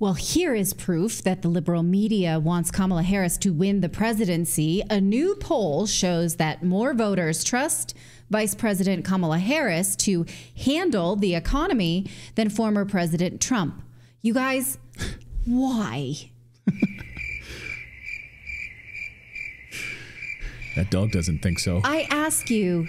Well, here is proof that the liberal media wants Kamala Harris to win the presidency. A new poll shows that more voters trust Vice President Kamala Harris to handle the economy than former President Trump. You guys, why? That dog doesn't think so. I ask you,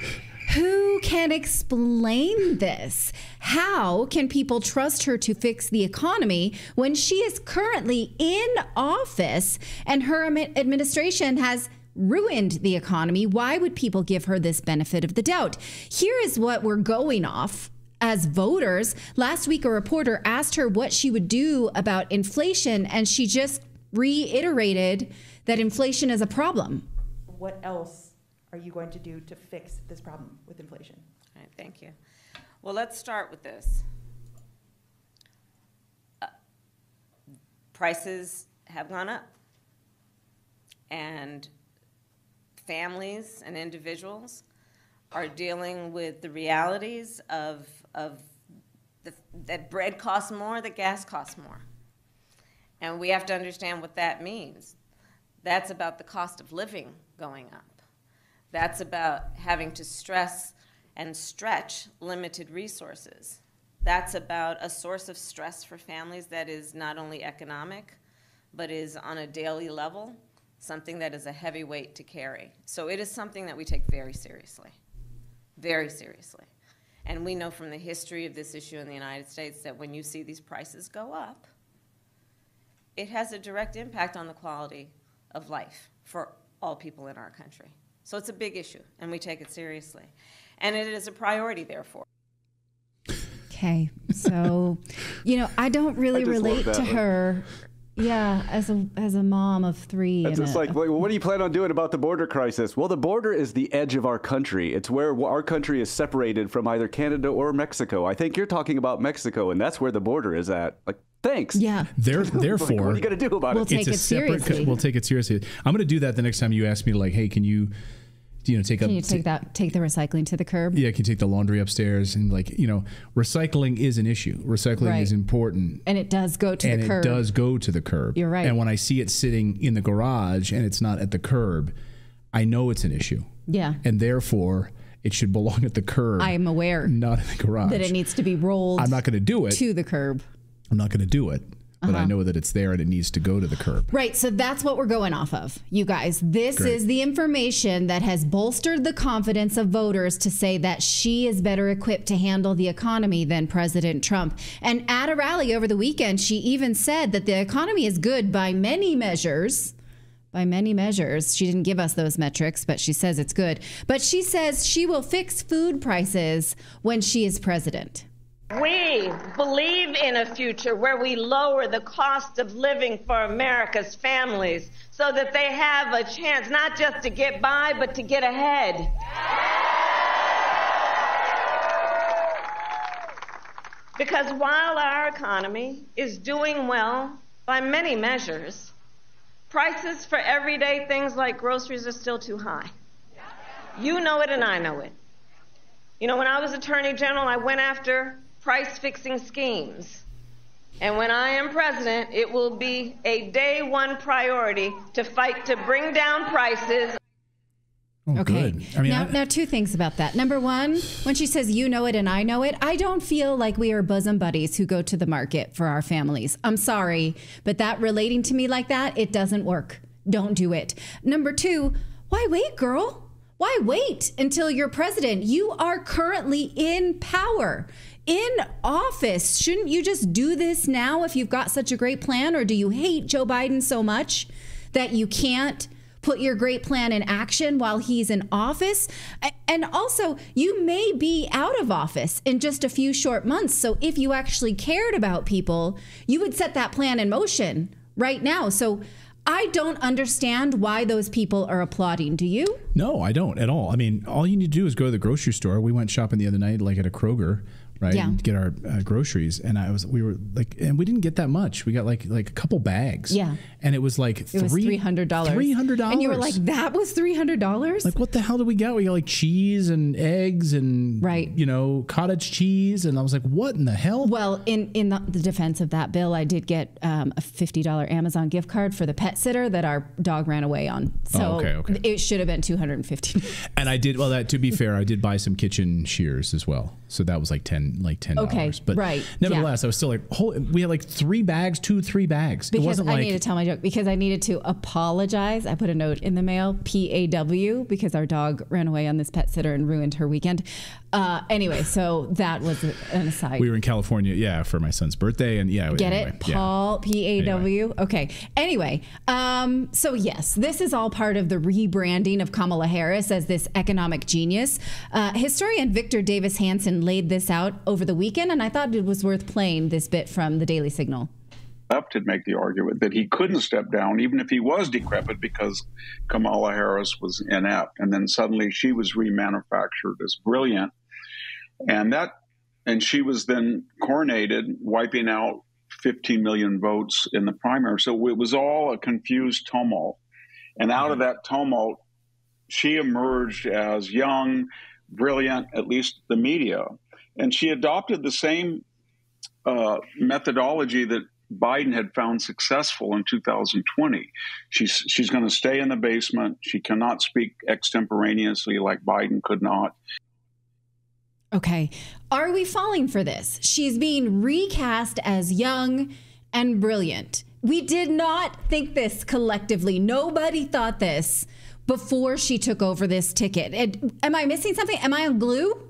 who can explain this? How can people trust her to fix the economy when she is currently in office and her administration has ruined the economy? Why would people give her this benefit of the doubt? Here is what we're going off as voters. Last week, a reporter asked her what she would do about inflation, and she just reiterated that inflation is a problem. What else are you going to do to fix this problem with inflation? All right, thank you. Well, let's start with this. Prices have gone up, and families and individuals are dealing with the realities of that bread costs more, that gas costs more. And we have to understand what that means. That's about the cost of living going up. That's about having to stress and stretch limited resources. That's about a source of stress for families that is not only economic, but is on a daily level, something that is a heavy weight to carry. So it is something that we take very seriously, very seriously. And we know from the history of this issue in the United States that when you see these prices go up, it has a direct impact on the quality of life for all people in our country. So it's a big issue, and we take it seriously. And it is a priority, therefore. Okay, so, you know, I don't really relate to her. Yeah, as a mom of three. It's just like, well, what do you plan on doing about the border crisis? Well, the border is the edge of our country. It's where our country is separated from either Canada or Mexico. I think you're talking about Mexico, and that's where the border is at. Like, thanks. Yeah. Therefore, like, what are you going to do about we'll it? Take it seriously. We'll take it seriously. I'm going to do that the next time you ask me, like, hey, can you take the recycling to the curb? Yeah, can you take the laundry upstairs? And recycling is an issue. Recycling is important. And it does go to the curb. And it does go to the curb. You're right. And when I see it sitting in the garage and it's not at the curb, I know it's an issue. Yeah. And therefore, it should belong at the curb. I am aware. Not in the garage. That it needs to be rolled. I'm not going to do it. To the curb. I'm not going to do it. But I know that it's there and it needs to go to the curb. Right. So that's what we're going off of. You guys, this is the information that has bolstered the confidence of voters to say that she is better equipped to handle the economy than President Trump. And at a rally over the weekend, she even said that the economy is good by many measures. By many measures. She didn't give us those metrics, but she says it's good. But she says she will fix food prices when she is president. We believe in a future where we lower the cost of living for America's families so that they have a chance not just to get by, but to get ahead. Because while our economy is doing well by many measures, prices for everyday things like groceries are still too high. You know it and I know it. You know, when I was Attorney General, I went after price-fixing schemes. And when I am president, it will be a day one priority to fight to bring down prices. Oh, okay. Good. I mean, now, two things about that. Number one, when she says you know it and I know it, I don't feel like we are bosom buddies who go to the market for our families. I'm sorry, but that relating to me like that, it doesn't work. Don't do it. Number two, why wait, girl? Why wait until you're president? You are currently in power, in office. Shouldn't you just do this now if you've got such a great plan? Or do you hate Joe Biden so much that you can't put your great plan in action while he's in office? And also, you may be out of office in just a few short months. So if you actually cared about people, you would set that plan in motion right now. So I don't understand why those people are applauding. Do you? No, I don't at all. I mean, all you need to do is go to the grocery store. We went shopping the other night, like at a Kroger, right? Yeah. To get our groceries. And we were like, and we didn't get that much. We got like a couple bags. Yeah. And it was like $300. $300. And you were like, that was $300? Like, what the hell did we get? We got like cheese and eggs and, you know, cottage cheese. And I was like, what in the hell? Well, in the defense of that, Bill, I did get a $50 Amazon gift card for the pet sitter that our dog ran away on. So it should have been $250. And I did, well, to be fair, I did buy some kitchen shears as well. So that was like $10. Okay, but nevertheless, I was still like, we had like 3 bags. Because it wasn't I need to tell my joke because I needed to apologize. I put a note in the mail, PAW, because our dog ran away on this pet sitter and ruined her weekend. Anyway, so that was an aside. We were in California, for my son's birthday, and get it, Paul, PAW. Anyway. Okay. Anyway, so yes, this is all part of the rebranding of Kamala Harris as this economic genius. Historian Victor Davis Hanson laid this out over the weekend, and I thought it was worth playing this bit from the Daily Signal. Left to make the argument that he couldn't step down even if he was decrepit because Kamala Harris was inept, and then suddenly she was remanufactured as brilliant, and she was then coronated, wiping out 15 million votes in the primary. So it was all a confused tumult, and out of that tumult, she emerged as young, brilliant, at least the media, and she adopted the same methodology that Biden had found successful in 2020. She's going to stay in the basement. She cannot speak extemporaneously like Biden could not. Okay. Are we falling for this? She's being recast as young and brilliant. We did not think this collectively. Nobody thought this before she took over this ticket. Am I missing something? Am I on glue?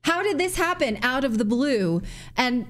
How did this happen out of the blue? And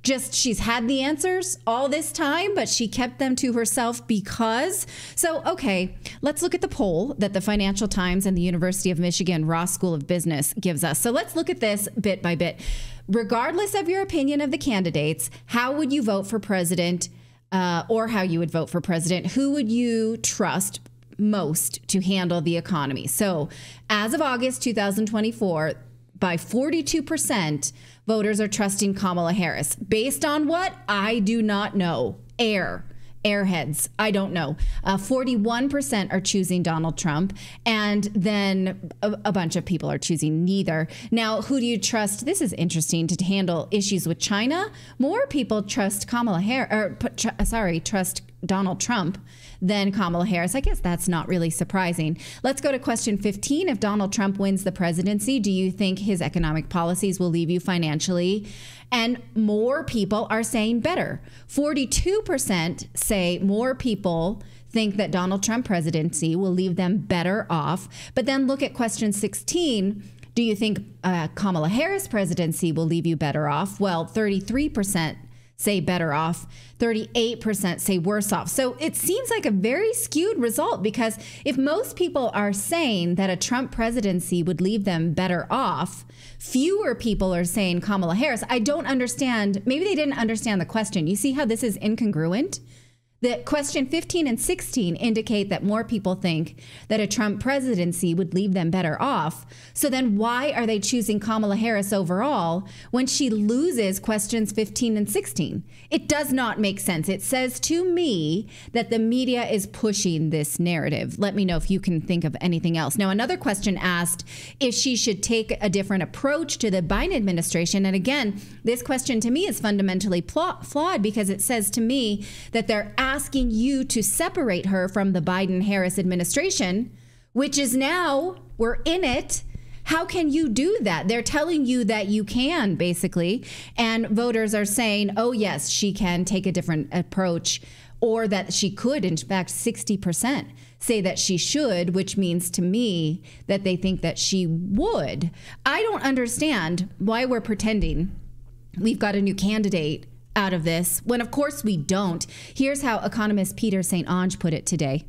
she's had the answers all this time, but she kept them to herself because. So, okay, let's look at the poll that the Financial Times and the University of Michigan Ross School of Business gives us. So let's look at this bit by bit. Regardless of your opinion of the candidates, how would you vote for president or how you would vote for president? Who would you trust most to handle the economy? So as of August 2024, by 42%, voters are trusting Kamala Harris. Based on what? I do not know. Airheads. I don't know. 41% are choosing Donald Trump, and then a bunch of people are choosing neither. Now, who do you trust? This is interesting to handle issues with China. More people trust trust Donald Trump than Kamala Harris. I guess that's not really surprising. Let's go to question 15. If Donald Trump wins the presidency, do you think his economic policies will leave you financially? And more people are saying better. 42% say more people think that Donald Trump presidency will leave them better off. But then look at question 16. Do you think Kamala Harris presidency will leave you better off? Well, 33% say better off, 38% say worse off. So it seems like a very skewed result, because if most people are saying that a Trump presidency would leave them better off, fewer people are saying Kamala Harris. I don't understand. Maybe they didn't understand the question. You see how this is incongruent? That question 15 and 16 indicate that more people think that a Trump presidency would leave them better off. So then why are they choosing Kamala Harris overall when she loses questions 15 and 16? It does not make sense. It says to me that the media is pushing this narrative. Let me know if you can think of anything else. Now, another question asked if she should take a different approach to the Biden administration. And again, this question to me is fundamentally flawed, because it says to me that they're asking you to separate her from the Biden-Harris administration, which is now, we're in it. How can you do that? They're telling you that you can, basically. And voters are saying, oh, yes, she can take a different approach, or that she could. In fact, 60% say that she should, which means to me that they think that she would. I don't understand why we're pretending we've got a new candidate out of this, when of course we don't. Here's how economist Peter St. Onge put it today.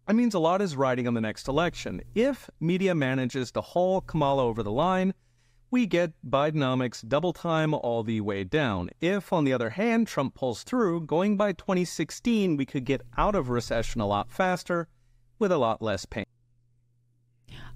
That means a lot is riding on the next election. If media manages to haul Kamala over the line, we get Bidenomics double time all the way down. If, on the other hand, Trump pulls through, going by 2016, we could get out of recession a lot faster with a lot less pain.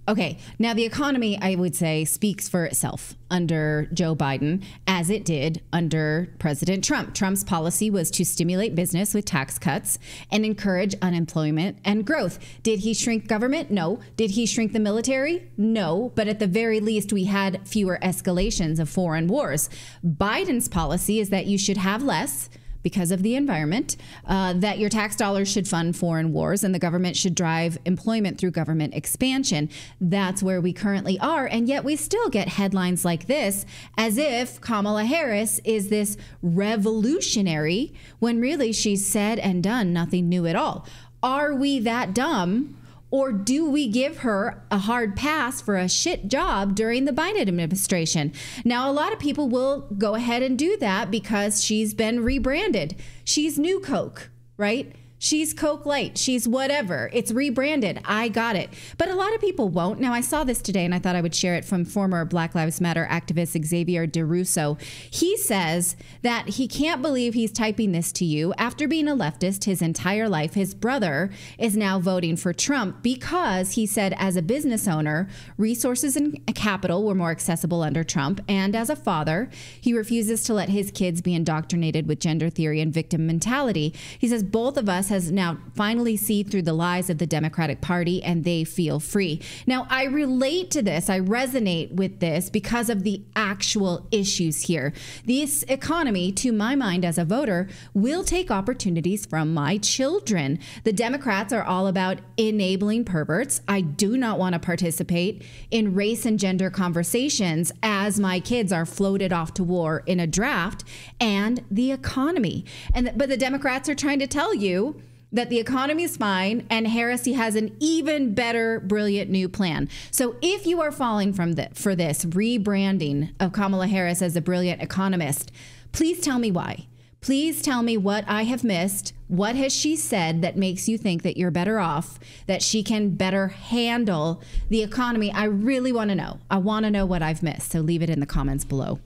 Okay, now the economy, I would say, speaks for itself under Joe Biden, as it did under President Trump. Trump's policy was to stimulate business with tax cuts and encourage unemployment and growth. Did he shrink government? No. Did he shrink the military? No. But at the very least, we had fewer escalations of foreign wars. Biden's policy is that you should have less because of the environment, that your tax dollars should fund foreign wars and the government should drive employment through government expansion. That's where we currently are. And yet we still get headlines like this as if Kamala Harris is this revolutionary when really she's said and done nothing new at all. Are we that dumb? Or do we give her a hard pass for a shit job during the Biden administration? Now, a lot of people will go ahead and do that because she's been rebranded. She's New Coke, right? She's Coke Light. She's whatever. It's rebranded. I got it. But a lot of people won't. Now, I saw this today and I thought I would share it from former Black Lives Matter activist Xavier DeRusso. He says that he can't believe he's typing this to you. After being a leftist his entire life, his brother is now voting for Trump because he said as a business owner, resources and capital were more accessible under Trump. And as a father, he refuses to let his kids be indoctrinated with gender theory and victim mentality. He says both of us has now finally seen through the lies of the Democratic Party and they feel free. Now, I relate to this. I resonate with this because of the actual issues here. This economy, to my mind as a voter, will take opportunities from my children. The Democrats are all about enabling perverts. I do not want to participate in race and gender conversations as my kids are floated off to war in a draft, and the economy. But the Democrats are trying to tell you that the economy is fine and Harris has an even better, brilliant new plan. So if you are falling for this rebranding of Kamala Harris as a brilliant economist, please tell me why. Please tell me what I have missed. What has she said that makes you think that you're better off, that she can better handle the economy? I really want to know. I want to know what I've missed. So leave it in the comments below.